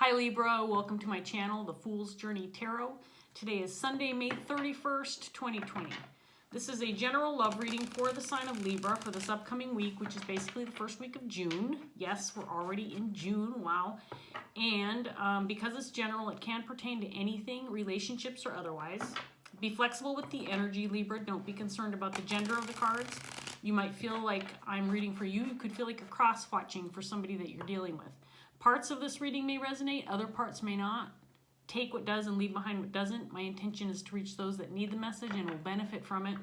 Hi Libra, welcome to my channel, The Fool's Journey Tarot. Today is Sunday, May 31st, 2020. This is a general love reading for the sign of Libra for this upcoming week, which is basically the first week of June. Yes, we're already in June, wow. And because it's general, it can pertain to anything, relationships or otherwise. Be flexible with the energy, Libra. Don't be concerned about the gender of the cards. You might feel like I'm reading for you. You could feel like you're cross-watching for somebody that you're dealing with. Parts of this reading may resonate, other parts may not. Take what does and leave behind what doesn't. My intention is to reach those that need the message and will benefit from it.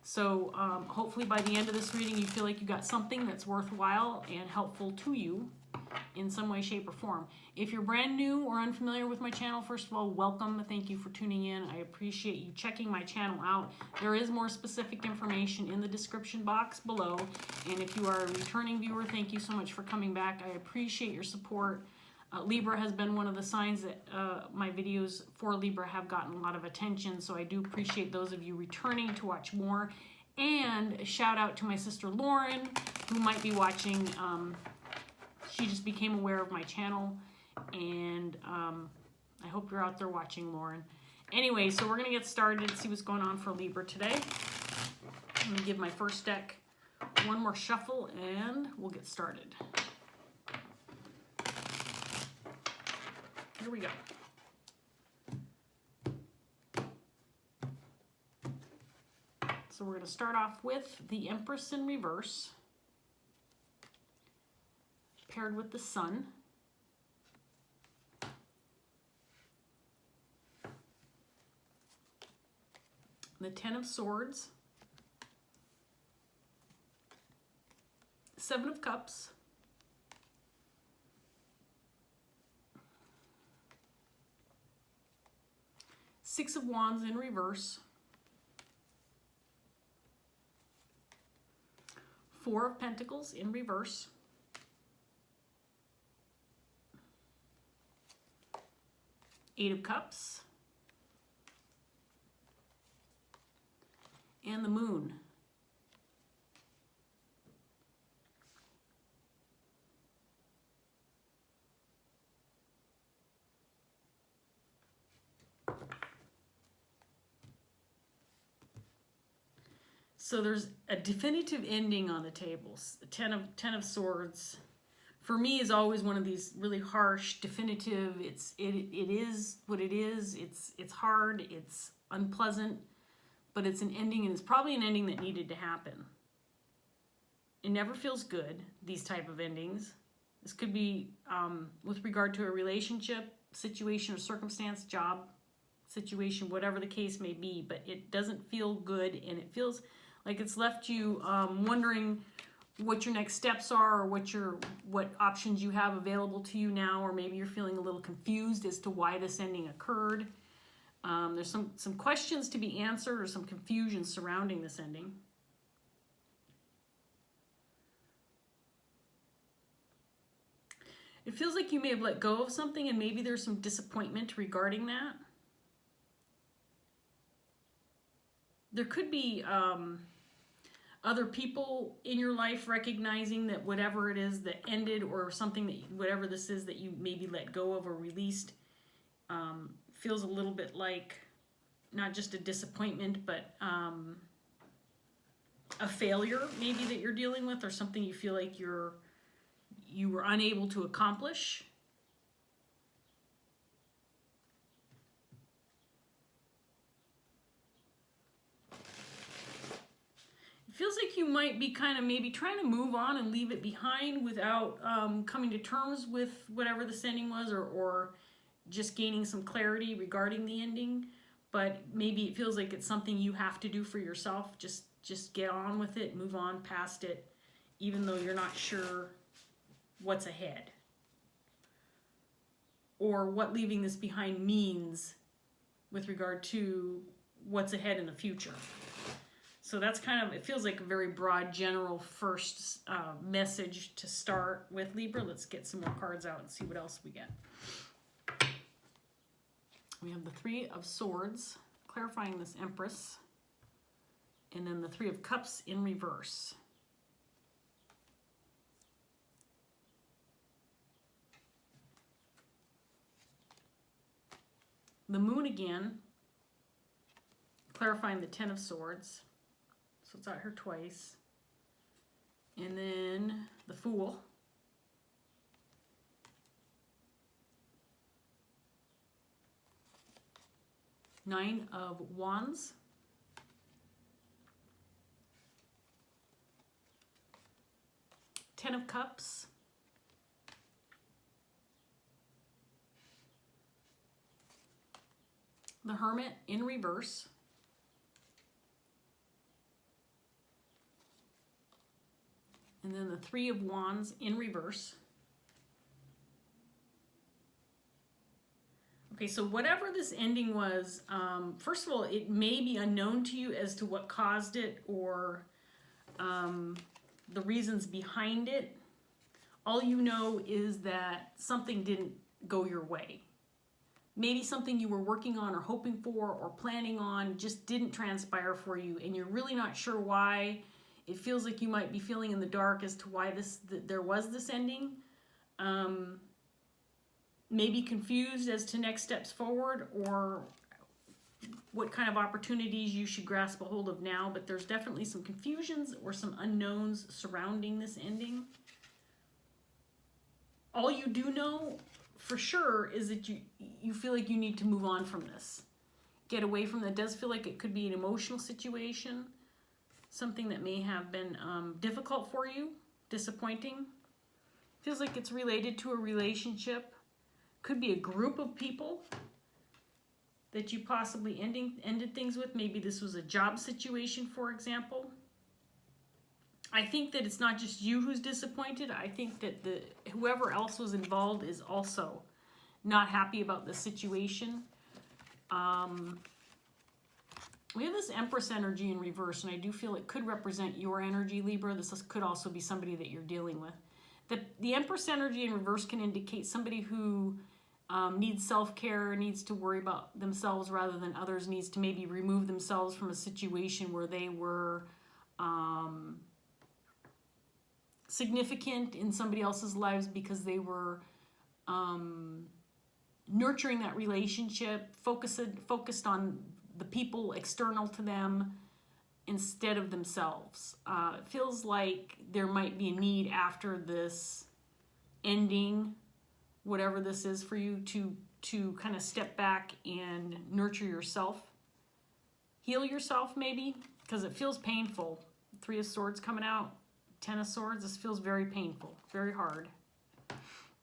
So hopefully by the end of this reading you feel like you got something that's worthwhile and helpful to you in some way, shape, or form. If you're brand new or unfamiliar with my channel, first of all, welcome. Thank you for tuning in. I appreciate you checking my channel out. There is more specific information in the description box below. And if you are a returning viewer, thank you so much for coming back. I appreciate your support. Libra has been one of the signs that my videos for Libra have gotten a lot of attention. So I do appreciate those of you returning to watch more. And a shout out to my sister Lauren, who might be watching. She just became aware of my channel, and I hope you're out there watching, Lauren. Anyway, so we're going to get started and see what's going on for Libra today. I'm going to give my first deck one more shuffle, and we'll get started. Here we go. So we're going to start off with the Empress in reverse, paired with the Sun. The Ten of Swords, Seven of Cups, Six of Wands in reverse, Four of Pentacles in reverse, Eight of Cups, and the Moon. So there's a definitive ending on the tables. The Ten of Swords, for me, is always one of these really harsh, definitive. It is what it is. It's hard. It's unpleasant, but it's an ending, and it's probably an ending that needed to happen. It never feels good, these type of endings. This could be with regard to a relationship, situation, or circumstance, job situation, whatever the case may be, but it doesn't feel good, and it feels like it's left you wondering what your next steps are, or what options you have available to you now, or maybe you're feeling a little confused as to why this ending occurred. There's some questions to be answered, or some confusion surrounding this ending. It feels like you may have let go of something, and maybe there's some disappointment regarding that. There could be other people in your life recognizing that whatever it is that ended, or something that, whatever this is that you maybe let go of or released, feels a little bit like not just a disappointment, but a failure maybe that you're dealing with, or something you feel like you were unable to accomplish. Feels like you might be kind of maybe trying to move on and leave it behind without coming to terms with whatever this ending was, or just gaining some clarity regarding the ending. But maybe it feels like it's something you have to do for yourself. Just get on with it, move on past it, even though you're not sure what's ahead, or what leaving this behind means with regard to what's ahead in the future. So that's kind of, it feels like a very broad, general first message to start with, Libra. Let's get some more cards out and see what else we get. We have the Three of Swords, clarifying this Empress, and then the Three of Cups in reverse. the Moon again, clarifying the Ten of Swords. So it's out here twice. And then the Fool. Nine of Wands. Ten of Cups. The Hermit in reverse. And then the Three of Wands in reverse. Okay, so whatever this ending was, first of all, it may be unknown to you as to what caused it or the reasons behind it. All you know is that something didn't go your way. Maybe something you were working on or hoping for or planning on just didn't transpire for you, and you're really not sure why. It feels like you might be feeling in the dark as to why there was this ending. Maybe confused as to next steps forward or what kind of opportunities you should grasp a hold of now, but there's definitely some confusions or some unknowns surrounding this ending. All you do know for sure is that you feel like you need to move on from this. Get away from that. It does feel like it could be an emotional situation, something that may have been difficult for you, disappointing. Feels like it's related to a relationship. Could be a group of people that you possibly ended things with. Maybe this was a job situation, for example. I think that it's not just you who's disappointed. I think that whoever else was involved is also not happy about the situation. We have this Empress energy in reverse, and I do feel it could represent your energy, Libra. This could also be somebody that you're dealing with. The Empress energy in reverse can indicate somebody who needs self-care, needs to worry about themselves rather than others, needs to maybe remove themselves from a situation where they were significant in somebody else's lives because they were nurturing that relationship, focused on the people external to them instead of themselves. It feels like there might be a need after this ending, whatever this is for you, to kind of step back and nurture yourself. Heal yourself maybe, because it feels painful. Three of Swords coming out, Ten of Swords. This feels very painful, very hard.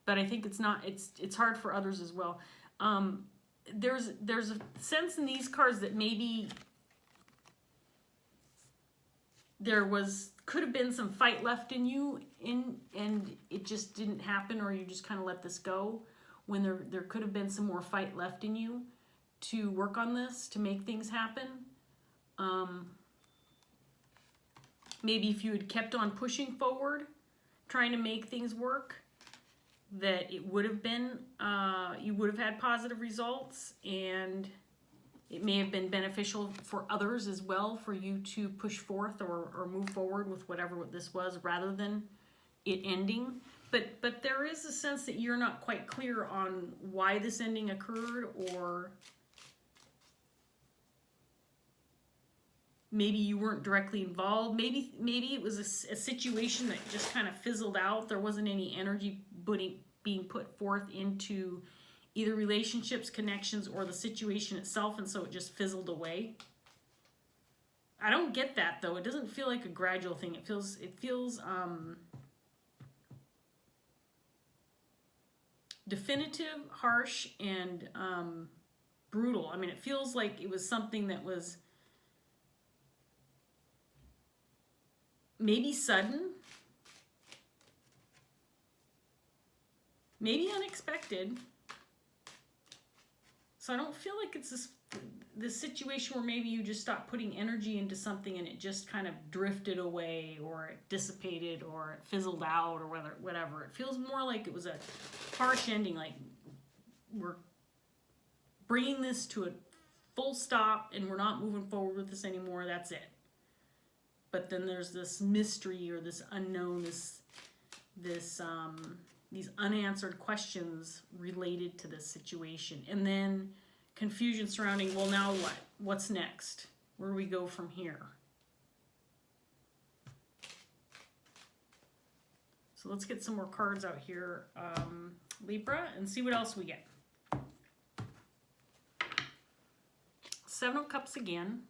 But I think it's hard for others as well. There's a sense in these cards that maybe could have been some fight left in you and it just didn't happen, or you just kind of let this go, when there could have been some more fight left in you to work on this, to make things happen. Maybe if you had kept on pushing forward, trying to make things work, that it would have been, you would have had positive results, and it may have been beneficial for others as well for you to push forth or move forward with whatever this was rather than it ending. But there is a sense that you're not quite clear on why this ending occurred, or maybe you weren't directly involved. Maybe it was a situation that just kind of fizzled out. There wasn't any energy being put forth into either relationships, connections, or the situation itself, and so it just fizzled away. I don't get that though. It doesn't feel like a gradual thing. It feels definitive, harsh, and brutal. I mean, it feels like it was something that was maybe sudden, maybe unexpected. So I don't feel like it's this situation where maybe you just stopped putting energy into something and it just kind of drifted away, or it dissipated, or it fizzled out, or whatever. It feels more like it was a harsh ending, like we're bringing this to a full stop and we're not moving forward with this anymore. That's it. But then there's this mystery or this unknown, these unanswered questions related to this situation. And then confusion surrounding, well, now what? What's next? Where do we go from here? So let's get some more cards out here, Libra, and see what else we get. Seven of Cups again.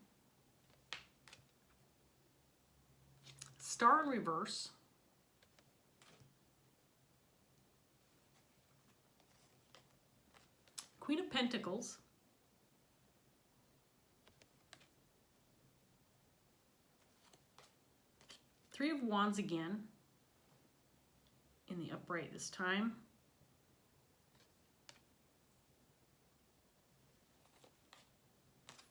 Star in reverse. Queen of Pentacles. Three of Wands again, in the upright this time.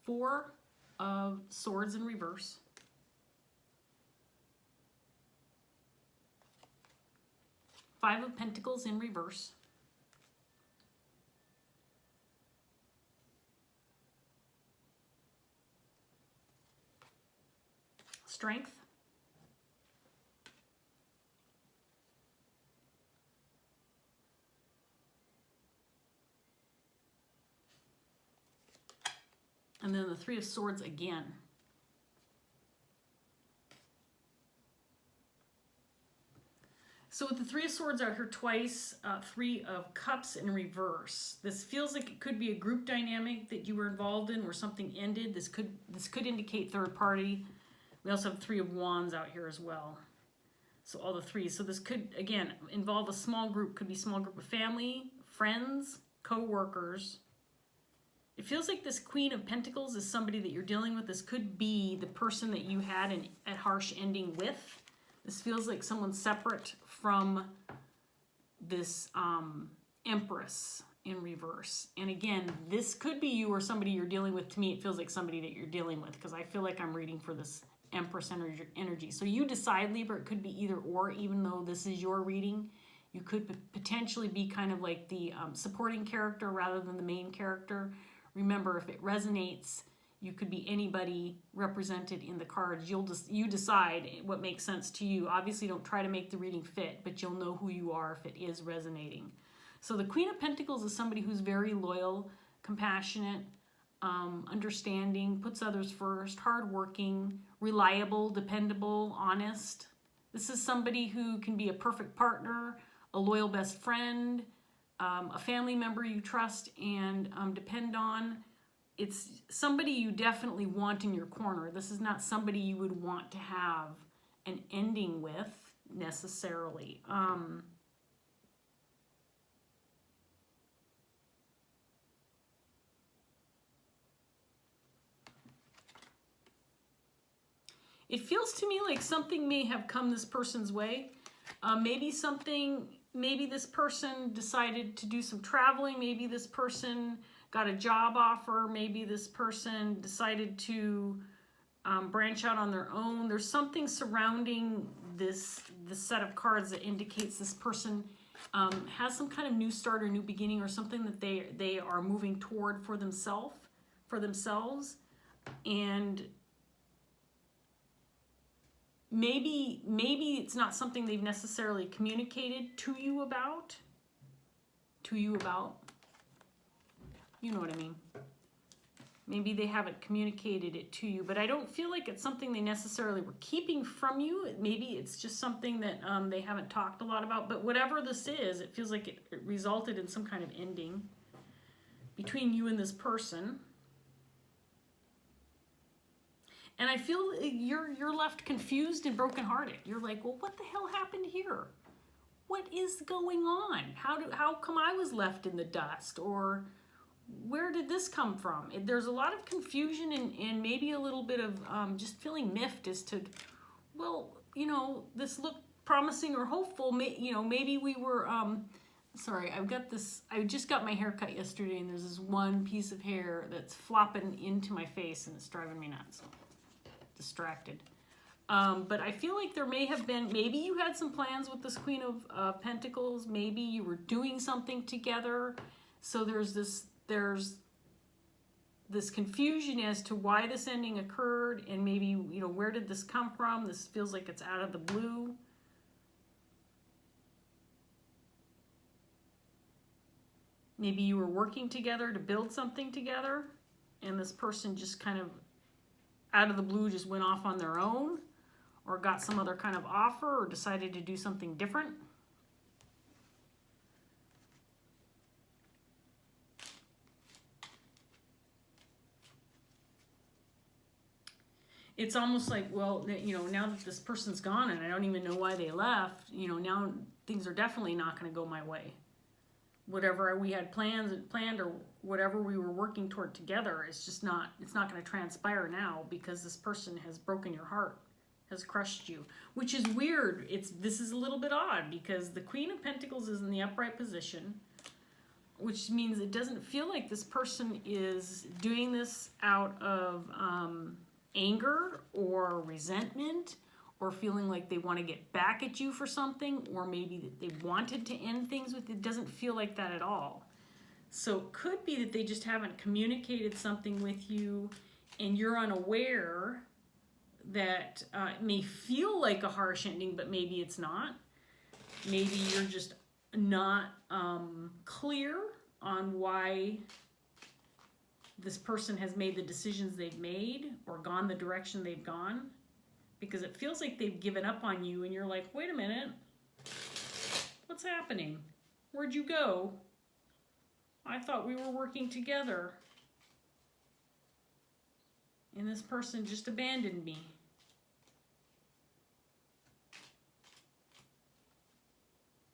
Four of Swords in reverse. Five of Pentacles in reverse. Strength. And then the Three of Swords again. So with the Three of Swords out here twice, Three of Cups in reverse. This feels like it could be a group dynamic that you were involved in where something ended. This could indicate third party. We also have Three of Wands out here as well. So all the threes. So this could, again, involve a small group. Could be a small group of family, friends, co-workers. It feels like this Queen of Pentacles is somebody that you're dealing with. This could be the person that you had a harsh ending with. This feels like someone separate from this Empress in reverse. And again, this could be you or somebody you're dealing with. To me, it feels like somebody that you're dealing with because I feel like I'm reading for this Empress energy. So you decide, Libra. It could be either or, even though this is your reading. You could potentially be kind of like the supporting character rather than the main character. Remember, if it resonates, you could be anybody represented in the cards. You decide what makes sense to you. Obviously, don't try to make the reading fit, but you'll know who you are if it is resonating. So the Queen of Pentacles is somebody who's very loyal, compassionate, understanding, puts others first, hardworking, reliable, dependable, honest. This is somebody who can be a perfect partner, a loyal best friend, a family member you trust and depend on. It's somebody you definitely want in your corner. This is not somebody you would want to have an ending with necessarily. It feels to me like something may have come this person's way. Maybe this person decided to do some traveling. Maybe this person got a job offer. Maybe this person decided to branch out on their own. There's something surrounding this set of cards that indicates this person has some kind of new start or new beginning or something that they are moving toward for themselves. And maybe it's not something they've necessarily communicated to you about. You know what I mean. Maybe they haven't communicated it to you, but I don't feel like it's something they necessarily were keeping from you. Maybe it's just something that they haven't talked a lot about, but whatever this is, it feels like it resulted in some kind of ending between you and this person. And I feel you're left confused and brokenhearted. You're like, well, what the hell happened here? What is going on? How come I was left in the dust? Or where did this come from? There's a lot of confusion and maybe a little bit of just feeling miffed as to, well, this looked promising or hopeful. Maybe we were, sorry, I just got my hair cut yesterday and there's this one piece of hair that's flopping into my face and it's driving me nuts. Distracted. But I feel like there may have been, maybe you had some plans with this Queen of Pentacles. Maybe you were doing something together. So there's this confusion as to why this ending occurred and maybe, where did this come from? This feels like it's out of the blue. Maybe you were working together to build something together, and this person just kind of out of the blue just went off on their own, or got some other kind of offer, or decided to do something different. It's almost like, well, you know, now that this person's gone and I don't even know why they left, you know, now things are definitely not going to go my way. Whatever we had planned or whatever we were working toward together, it's just not, it's not going to transpire now because this person has broken your heart, has crushed you, which is weird. This is a little bit odd because the Queen of Pentacles is in the upright position, which means it doesn't feel like this person is doing this out of anger or resentment, or feeling like they want to get back at you for something, or maybe that they wanted to end things with. It doesn't feel like that at all. So it could be that they just haven't communicated something with you and you're unaware that it may feel like a harsh ending, but maybe it's not. Maybe you're just not clear on why this person has made the decisions they've made or gone the direction they've gone, because it feels like they've given up on you and you're like, wait a minute, what's happening? Where'd you go? I thought we were working together. And this person just abandoned me.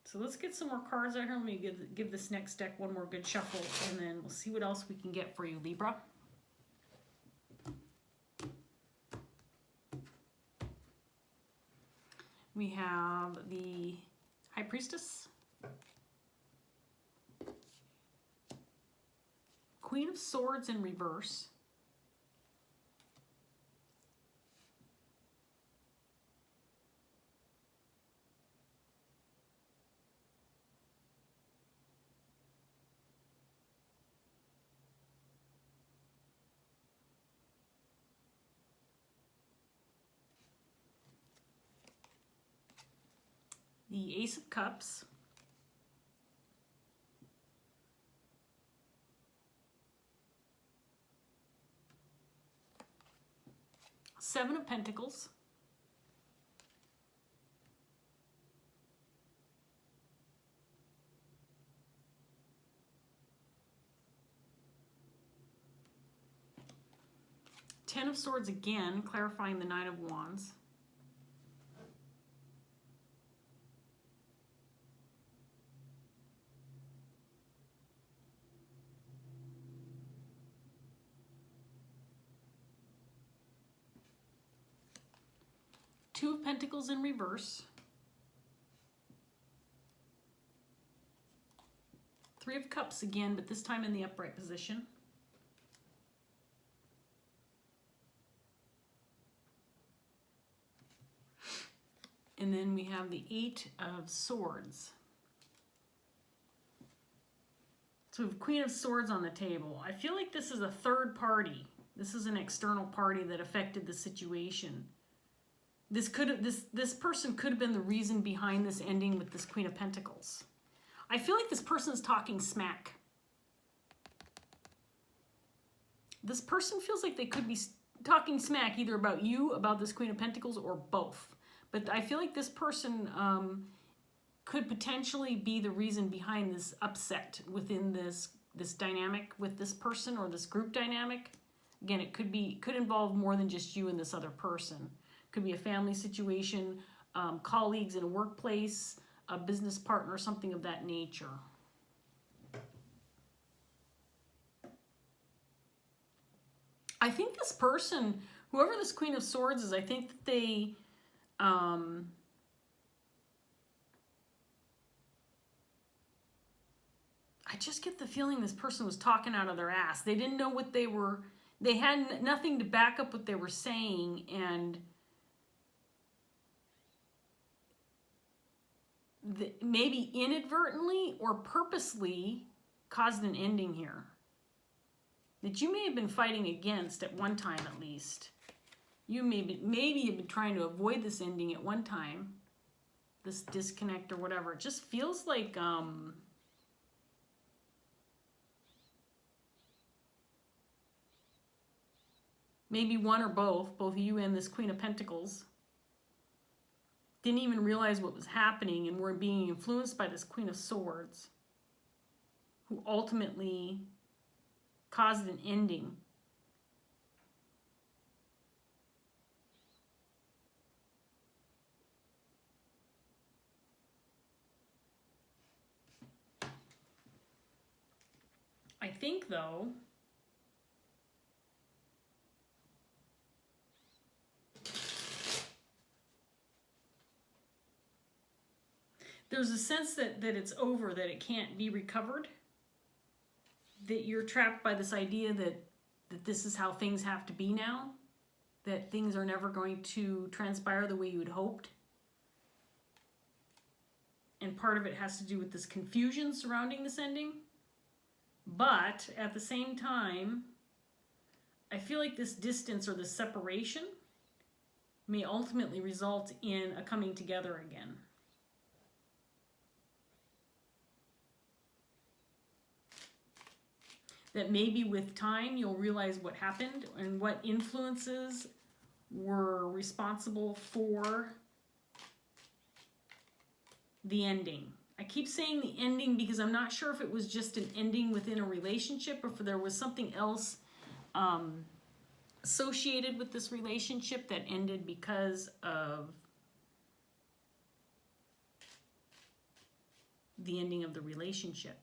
So let's get some more cards out here. Let me give this next deck one more good shuffle, and then we'll see what else we can get for you, Libra. We have the High Priestess, Queen of Swords in reverse, the Ace of Cups, Seven of Pentacles, Ten of Swords again, clarifying the Nine of Wands, Two of Pentacles in reverse, Three of Cups again, but this time in the upright position, and then we have the Eight of Swords. So we have Queen of Swords on the table. I feel like this is a third party. This is an external party that affected the situation. This person could have been the reason behind this ending with this Queen of Pentacles. I feel like this person is talking smack. This person feels like they could be talking smack either about you, about this Queen of Pentacles, or both. But I feel like this person could potentially be the reason behind this upset within this dynamic with this person, or this group dynamic. Again, it could involve more than just you and this other person. Could be a family situation, colleagues in a workplace, a business partner, something of that nature. I think this person, whoever this Queen of Swords is, I think that they, I just get the feeling this person was talking out of their ass. They didn't know what they were, they had nothing to back up what they were saying, and maybe inadvertently or purposely caused an ending here that you may have been fighting against at one time, at least. You maybe have been trying to avoid this ending at one time, this disconnect or whatever. It just feels like maybe one or both you and this Queen of Pentacles, didn't even realize what was happening and were being influenced by this Queen of Swords, who ultimately caused an ending. I think, though, there's a sense that it's over, that it can't be recovered, that you're trapped by this idea that this is how things have to be now, that things are never going to transpire the way you had hoped. And part of it has to do with this confusion surrounding this ending. But at the same time, I feel like this distance or this separation may ultimately result in a coming together again. That maybe with time you'll realize what happened and what influences were responsible for the ending. I keep saying the ending because I'm not sure if it was just an ending within a relationship or if there was something else associated with this relationship that ended because of the ending of the relationship.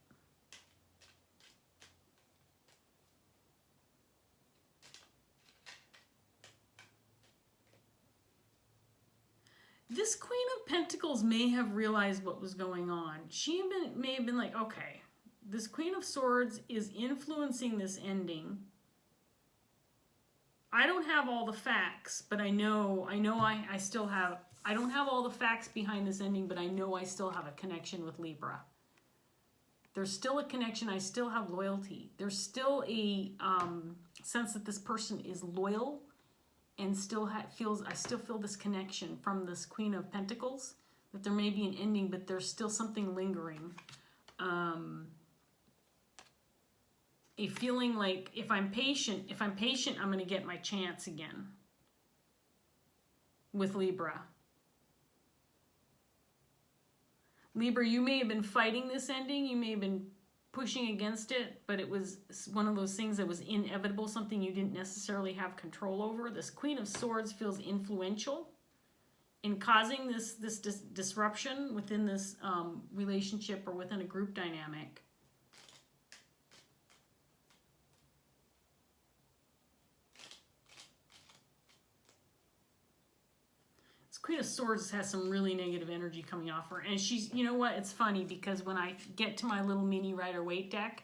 This Queen of Pentacles may have realized what was going on. She may have been like, okay, this Queen of Swords is influencing this ending. I don't have all the facts, but I know I still have, I don't have all the facts behind this ending, but I know I still have a connection with Libra. There's still a connection. I still have loyalty. There's still a sense that this person is loyal and still I still feel this connection from this Queen of Pentacles, that there may be an ending, but there's still something lingering. A feeling like if I'm patient, I'm going to get my chance again with Libra. Libra, you may have been fighting this ending. You may have been pushing against it, but it was one of those things that was inevitable, something you didn't necessarily have control over. This Queen of Swords feels influential in causing this disruption within this relationship or within a group dynamic. Queen of Swords has some really negative energy coming off her. And she's, you know what, it's funny because when I get to my little mini Rider-Waite deck,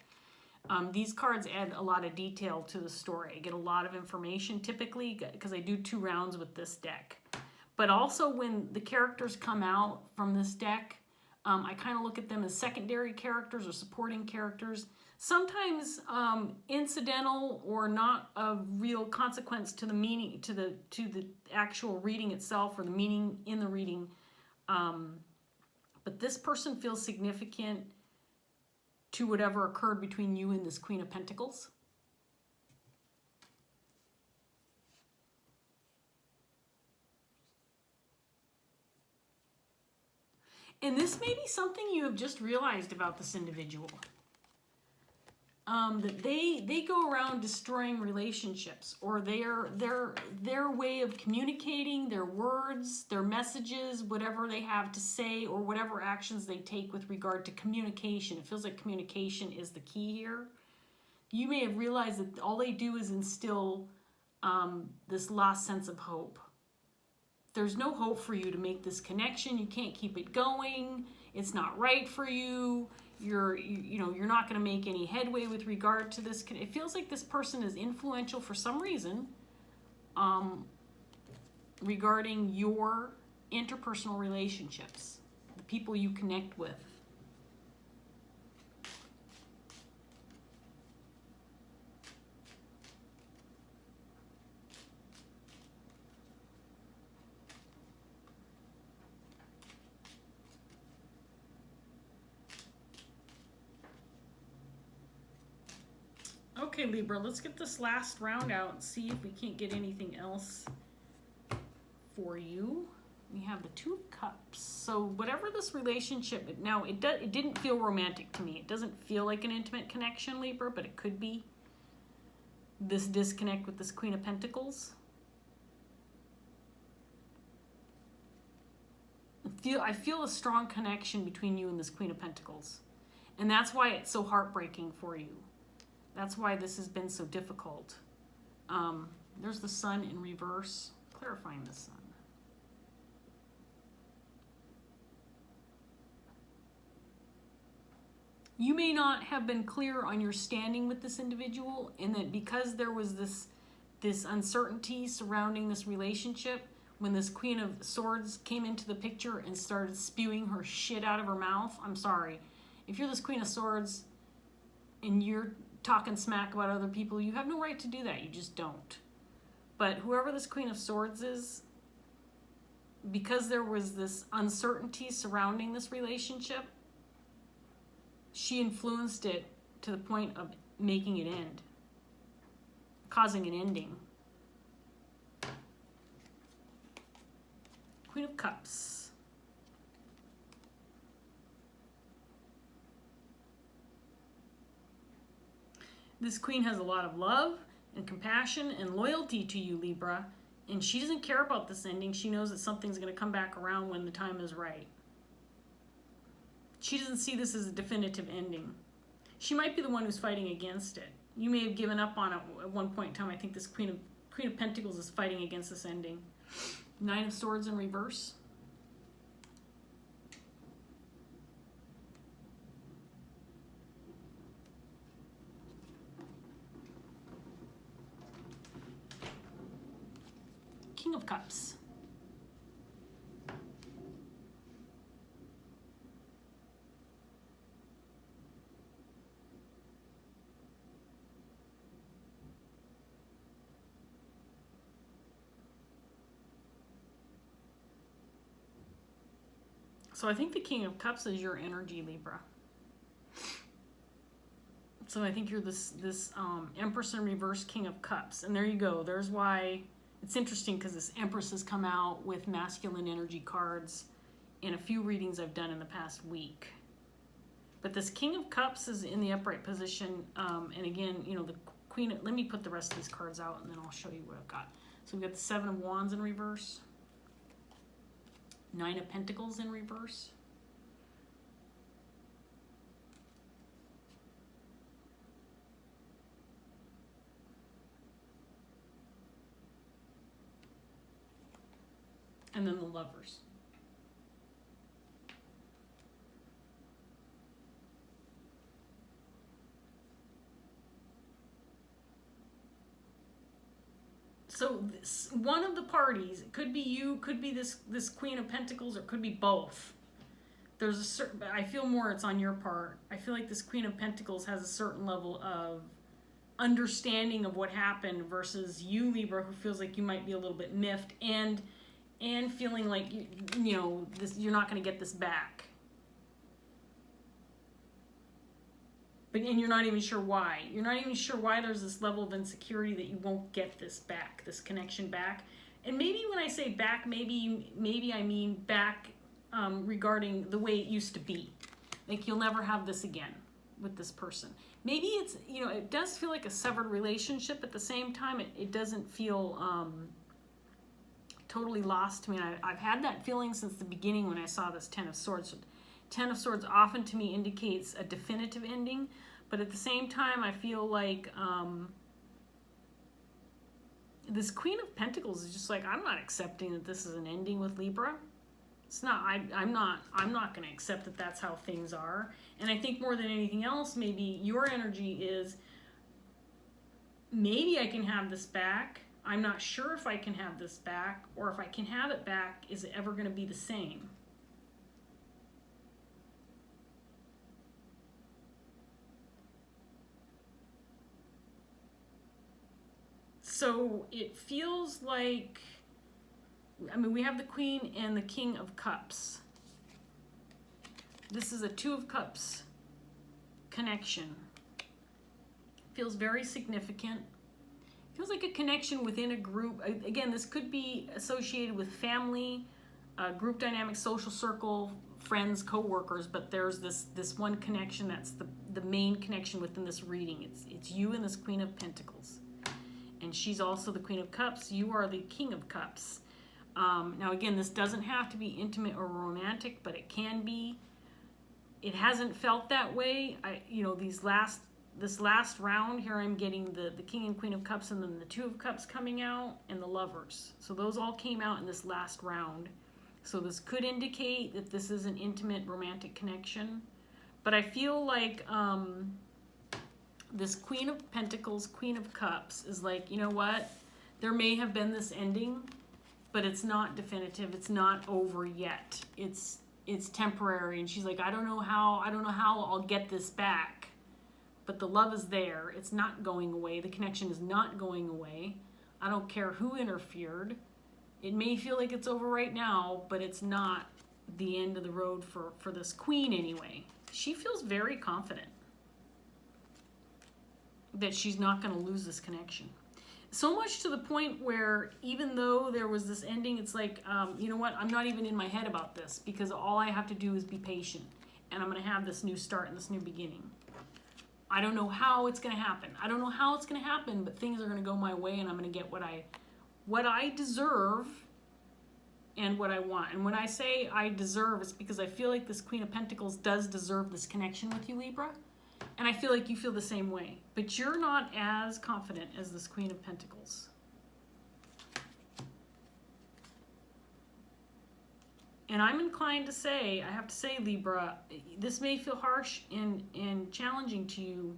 these cards add a lot of detail to the story. I get a lot of information typically because I do 2 rounds with this deck. But also when the characters come out from this deck, I kind of look at them as secondary characters or supporting characters. Sometimes incidental or not of real consequence to the meaning, to the actual reading itself or the meaning in the reading. But this person feels significant to whatever occurred between you and this Queen of Pentacles. And this may be something you have just realized about this individual. That they go around destroying relationships, or their way of communicating, their words, their messages, whatever they have to say, or whatever actions they take with regard to communication. It feels like communication is the key here. You may have realized that all they do is instill this lost sense of hope. There's no hope for you to make this connection. You can't keep it going. It's not right for you. You're not going to make any headway with regard to this. It feels like this person is influential for some reason regarding your interpersonal relationships, the people you connect with. Okay, Libra, let's get this last round out and see if we can't get anything else for you. We have the Two of Cups. So whatever this relationship, now it didn't feel romantic to me. It doesn't feel like an intimate connection, Libra, but it could be. This disconnect with this Queen of Pentacles. I feel a strong connection between you and this Queen of Pentacles. And that's why it's so heartbreaking for you. That's why this has been so difficult. There's the Sun in reverse, clarifying the Sun. You may not have been clear on your standing with this individual, and that because there was this uncertainty surrounding this relationship, when this Queen of Swords came into the picture and started spewing her shit out of her mouth, I'm sorry. If you're this Queen of Swords and you're talking smack about other people, you have no right to do that. You just don't. But whoever this Queen of Swords is, because there was this uncertainty surrounding this relationship, she influenced it to the point of making it end, causing an ending. Queen of Cups. This queen has a lot of love and compassion and loyalty to you, Libra, and she doesn't care about this ending. She knows that something's going to come back around when the time is right. She doesn't see this as a definitive ending. She might be the one who's fighting against it. You may have given up on it at one point in time. I think this Queen of Pentacles is fighting against this ending. Nine of Swords in reverse. King of Cups. So I think the King of Cups is your energy, Libra. So I think you're this Empress in reverse, King of Cups. And there you go. There's why it's interesting, because this Empress has come out with masculine energy cards in a few readings I've done in the past week. But this King of Cups is in the upright position. And again, you know, the Queen, let me put the rest of these cards out and then I'll show you what I've got. So we've got the Seven of Wands in reverse. Nine of Pentacles in reverse. And then the Lovers. So this, one of the parties, it could be you, could be this Queen of Pentacles, or it could be both. There's a certain, I feel more it's on your part. I feel like this Queen of Pentacles has a certain level of understanding of what happened versus you, Libra, who feels like you might be a little bit miffed and feeling like you know this, you're not going to get this back. And you're not even sure why. You're not even sure why there's this level of insecurity that you won't get this back, this connection back. And maybe when I say back, maybe I mean back regarding the way it used to be. Like you'll never have this again with this person. Maybe it's, you know, it does feel like a severed relationship. At the same time, it doesn't feel totally lost to me. I've had that feeling since the beginning when I saw this Ten of Swords. Ten of Swords often to me indicates a definitive ending, but at the same time I feel like this Queen of Pentacles is just like, I'm not accepting that this is an ending with Libra. It's not, I'm not going to accept that that's how things are. And I think more than anything else, maybe your energy is, maybe I can have this back. I'm not sure if I can have this back, or if I can have it back, is it ever going to be the same? So it feels like, I mean, we have the Queen and the King of Cups. This is a Two of Cups connection. Feels very significant. Feels like a connection within a group. Again, this could be associated with family, group dynamic, social circle, friends, co-workers, but there's this one connection that's the main connection within this reading. It's you and this Queen of Pentacles. And she's also the Queen of Cups. You are the King of Cups. Now again, this doesn't have to be intimate or romantic, but it can be. It hasn't felt that way. This last round here, I'm getting the King and Queen of Cups, and then the Two of Cups coming out, and the Lovers. So those all came out in this last round. So this could indicate that this is an intimate romantic connection. But I feel like this Queen of Pentacles, Queen of Cups is like, you know what? There may have been this ending, but it's not definitive. It's not over yet. It's temporary. And she's like, I don't know how I'll get this back. But the love is there. It's not going away. The connection is not going away. I don't care who interfered. It may feel like it's over right now, but it's not the end of the road for this queen anyway. She feels very confident that she's not going to lose this connection. So much to the point where even though there was this ending, it's like, you know what? I'm not even in my head about this, because all I have to do is be patient, and I'm going to have this new start and this new beginning. I don't know how it's going to happen. I don't know how it's going to happen, but things are going to go my way, and I'm going to get what I deserve and what I want. And when I say I deserve, it's because I feel like this Queen of Pentacles does deserve this connection with you, Libra. And I feel like you feel the same way. But you're not as confident as this Queen of Pentacles. And I'm inclined to say, I have to say, Libra, this may feel harsh and challenging to you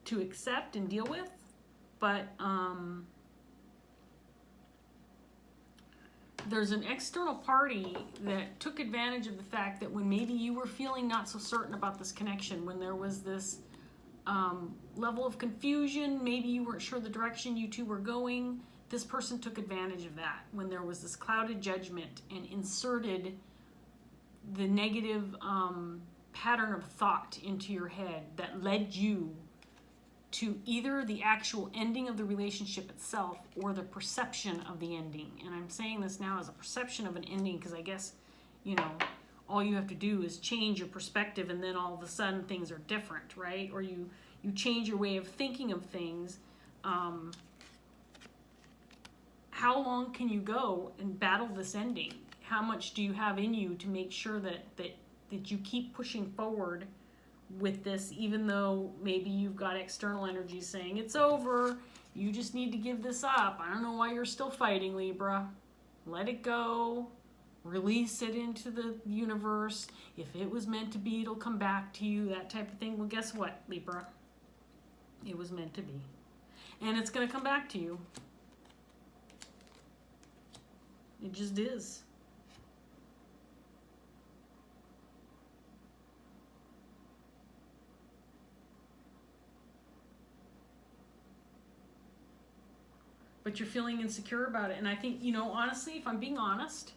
to accept and deal with, but there's an external party that took advantage of the fact that when maybe you were feeling not so certain about this connection, when there was this level of confusion, maybe you weren't sure the direction you two were going, this person took advantage of that. When there was this clouded judgment and inserted the negative pattern of thought into your head that led you to either the actual ending of the relationship itself or the perception of the ending. And I'm saying this now as a perception of an ending because I guess, you know, all you have to do is change your perspective and then all of a sudden things are different, right? Or you change your way of thinking of things. How long can you go and battle this ending? How much do you have in you to make sure that you keep pushing forward with this, even though maybe you've got external energies saying it's over, you just need to give this up. I don't know why you're still fighting, Libra. Let it go. Release it into the universe. If it was meant to be, it'll come back to you, that type of thing. Well, guess what, Libra? It was meant to be. And it's going to come back to you. It just is. But you're feeling insecure about it. And I think, you know, honestly, if I'm being honest,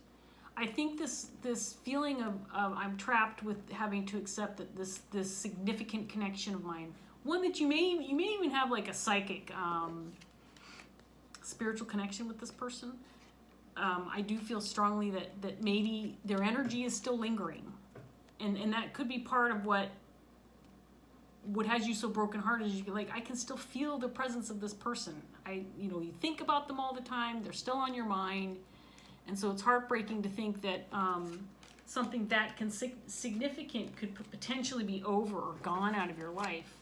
I think this feeling of I'm trapped with having to accept that this significant connection of mine, one that you may even have like a psychic spiritual connection with this person. I do feel strongly that maybe their energy is still lingering, and that could be part of what has you so brokenhearted is you're like, I can still feel the presence of this person. You think about them all the time. They're still on your mind. And so it's heartbreaking to think that something that significant could potentially be over or gone out of your life.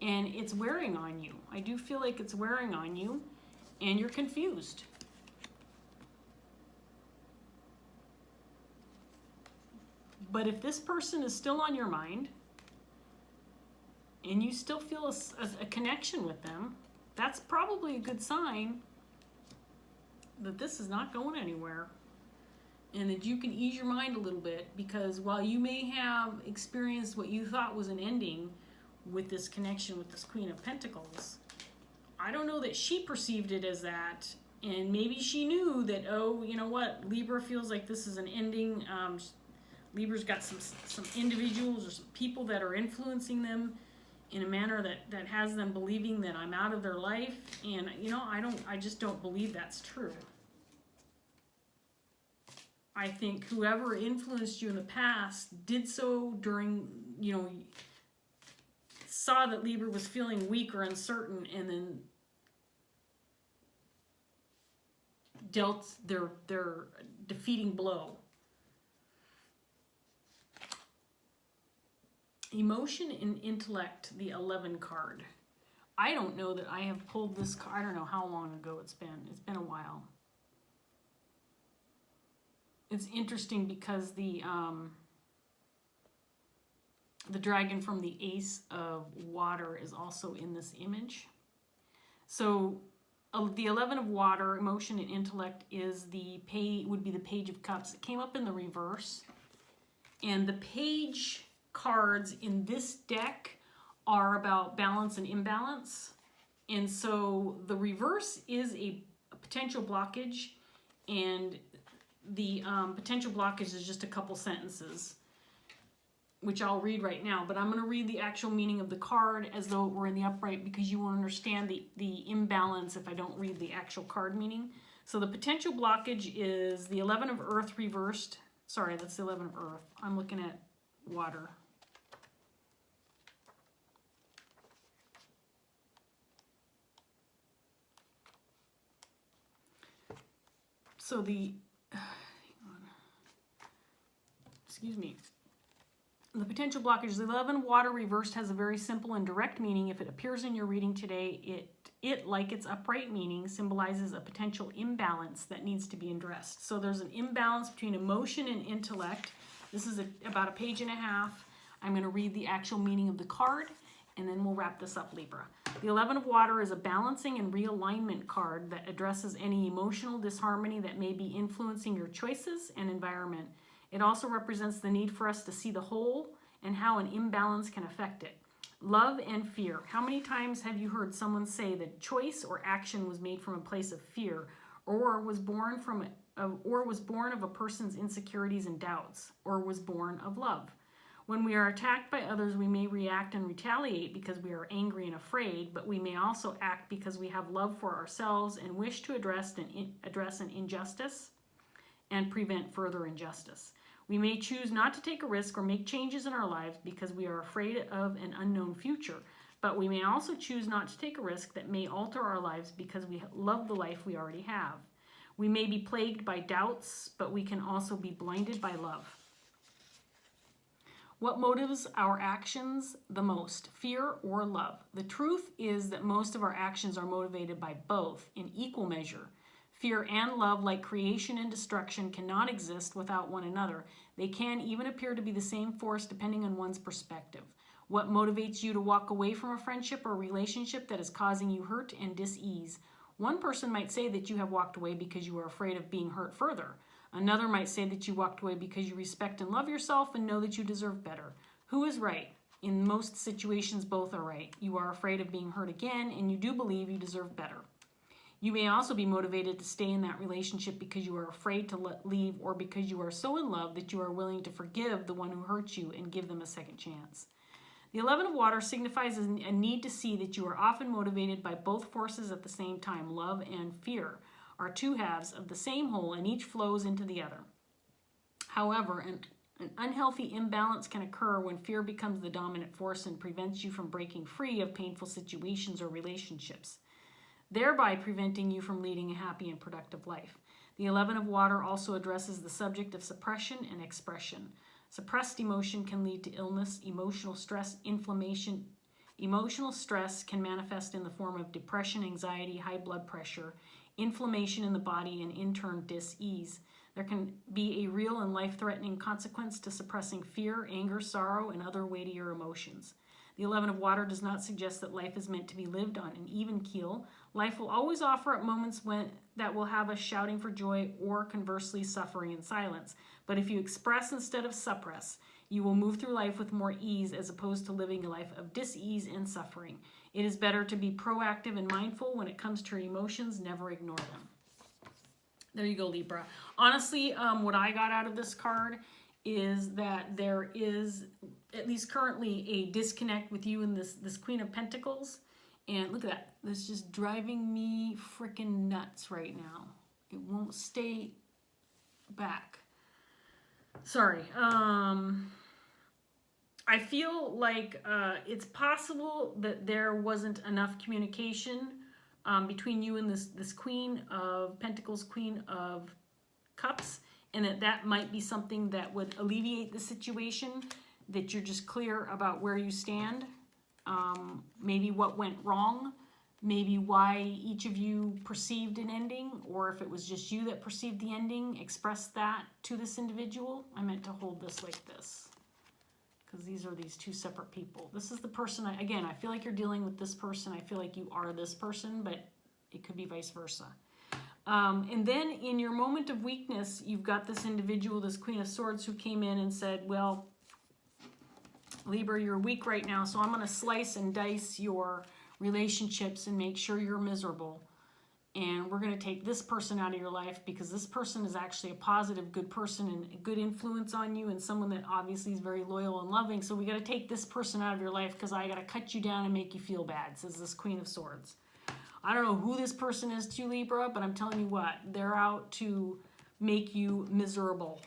And it's wearing on you. I do feel like it's wearing on you, and you're confused. But if this person is still on your mind, and you still feel a connection with them, that's probably a good sign that this is not going anywhere. And that you can ease your mind a little bit, because while you may have experienced what you thought was an ending with this connection with this Queen of Pentacles, I don't know that she perceived it as that. And maybe she knew that, oh, you know what, Libra feels like this is an ending. Libra's got some individuals or some people that are influencing them in a manner that has them believing that I'm out of their life. And, you know, I just don't believe that's true. I think whoever influenced you in the past did so during, you know, saw that Libra was feeling weak or uncertain, and then dealt their defeating blow. Emotion and intellect, the 11 card. I don't know that I have pulled this card. I don't know how long ago it's been. It's been a while. It's interesting because the dragon from the Ace of Water is also in this image. So the 11 of Water, emotion and intellect, is would be the Page of Cups. It came up in the reverse, and the page cards in this deck are about balance and imbalance, and so the reverse is a potential blockage, and the potential blockage is just a couple sentences, which I'll read right now, but I'm going to read the actual meaning of the card as though it were in the upright, because you won't understand the imbalance if I don't read the actual card meaning. So the potential blockage is the 11 of Earth reversed. Sorry, that's the 11 of Earth. I'm looking at Water. So excuse me. The potential blockage, the 11 Water reversed, has a very simple and direct meaning. If it appears in your reading today, it, like its upright meaning, symbolizes a potential imbalance that needs to be addressed. So there's an imbalance between emotion and intellect. This is about a page and a half. I'm going to read the actual meaning of the card, and then we'll wrap this up, Libra. The 11 of Water is a balancing and realignment card that addresses any emotional disharmony that may be influencing your choices and environment. It also represents the need for us to see the whole and how an imbalance can affect it. Love and fear. How many times have you heard someone say that choice or action was made from a place of fear, or was born of a person's insecurities and doubts, or was born of love? When we are attacked by others, we may react and retaliate because we are angry and afraid, but we may also act because we have love for ourselves and wish to address an injustice and prevent further injustice. We may choose not to take a risk or make changes in our lives because we are afraid of an unknown future, but we may also choose not to take a risk that may alter our lives because we love the life we already have. We may be plagued by doubts, but we can also be blinded by love. What motives our actions the most, fear or love? The truth is that most of our actions are motivated by both in equal measure. Fear and love, like creation and destruction, cannot exist without one another. They can even appear to be the same force depending on one's perspective. What motivates you to walk away from a friendship or relationship that is causing you hurt and dis-ease? One person might say that you have walked away because you are afraid of being hurt further. Another might say that you walked away because you respect and love yourself and know that you deserve better. Who is right? In most situations, both are right. You are afraid of being hurt again, and you do believe you deserve better. You may also be motivated to stay in that relationship because you are afraid to leave, or because you are so in love that you are willing to forgive the one who hurt you and give them a second chance. The 11 of Water signifies a need to see that you are often motivated by both forces at the same time. Love and fear are two halves of the same whole, and each flows into the other. However, an unhealthy imbalance can occur when fear becomes the dominant force and prevents you from breaking free of painful situations or relationships, thereby preventing you from leading a happy and productive life. The 11 of Water also addresses the subject of suppression and expression. Suppressed emotion can lead to illness, emotional stress, inflammation. Emotional stress can manifest in the form of depression, anxiety, high blood pressure, inflammation in the body, and in turn dis-ease. There can be a real and life-threatening consequence to suppressing fear, anger, sorrow, and other weightier emotions. The 11 of Water does not suggest that life is meant to be lived on an even keel. Life will always offer up moments that will have us shouting for joy, or conversely suffering in silence. But if you express instead of suppress, you will move through life with more ease, as opposed to living a life of dis-ease and suffering. It is better to be proactive and mindful when it comes to your emotions. Never ignore them. There you go, Libra. Honestly, what I got out of this card is that there is, at least currently, a disconnect with you and this Queen of Pentacles. And look at that. This is just driving me freaking nuts right now. It won't stay back. Sorry. I feel like it's possible that there wasn't enough communication between you and this Queen of Pentacles, Queen of Cups, and that might be something that would alleviate the situation, that you're just clear about where you stand, maybe what went wrong, maybe why each of you perceived an ending, or if it was just you that perceived the ending, express that to this individual. I meant to hold this like this, because these two separate people. This is the person, again, I feel like you're dealing with this person. I feel like you are this person, but it could be vice versa. And then in your moment of weakness, you've got this individual, this Queen of Swords, who came in and said, well, Libra, you're weak right now, so I'm going to slice and dice your relationships and make sure you're miserable. And we're going to take this person out of your life, because this person is actually a positive, good person and a good influence on you, and someone that obviously is very loyal and loving. So we got to take this person out of your life because I got to cut you down and make you feel bad, says this Queen of Swords. I don't know who this person is to you, Libra, but I'm telling you what, they're out to make you miserable.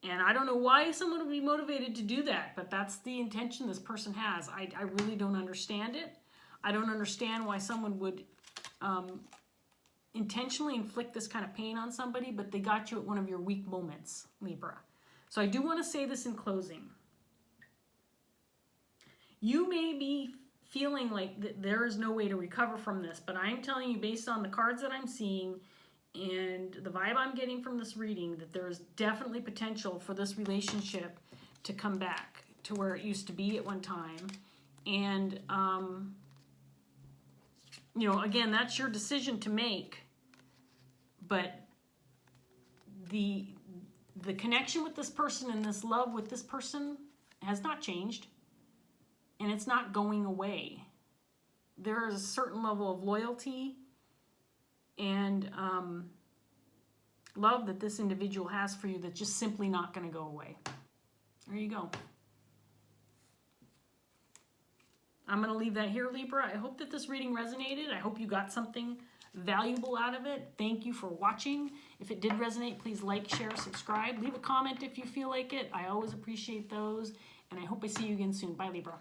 And I don't know why someone would be motivated to do that, but that's the intention this person has. I really don't understand it. I don't understand why someone would intentionally inflict this kind of pain on somebody, but they got you at one of your weak moments, Libra. So I do want to say this in closing. You may be feeling like there is no way to recover from this, but I'm telling you, based on the cards that I'm seeing and the vibe I'm getting from this reading, that there is definitely potential for this relationship to come back to where it used to be at one time. And you know, again, that's your decision to make, but the connection with this person and this love with this person has not changed, and it's not going away. There is a certain level of loyalty and love that this individual has for you that's just simply not going to go away. There you go. I'm going to leave that here, Libra. I hope that this reading resonated. I hope you got something valuable out of it. Thank you for watching. If it did resonate, please like, share, subscribe. Leave a comment if you feel like it. I always appreciate those. And I hope I see you again soon. Bye, Libra.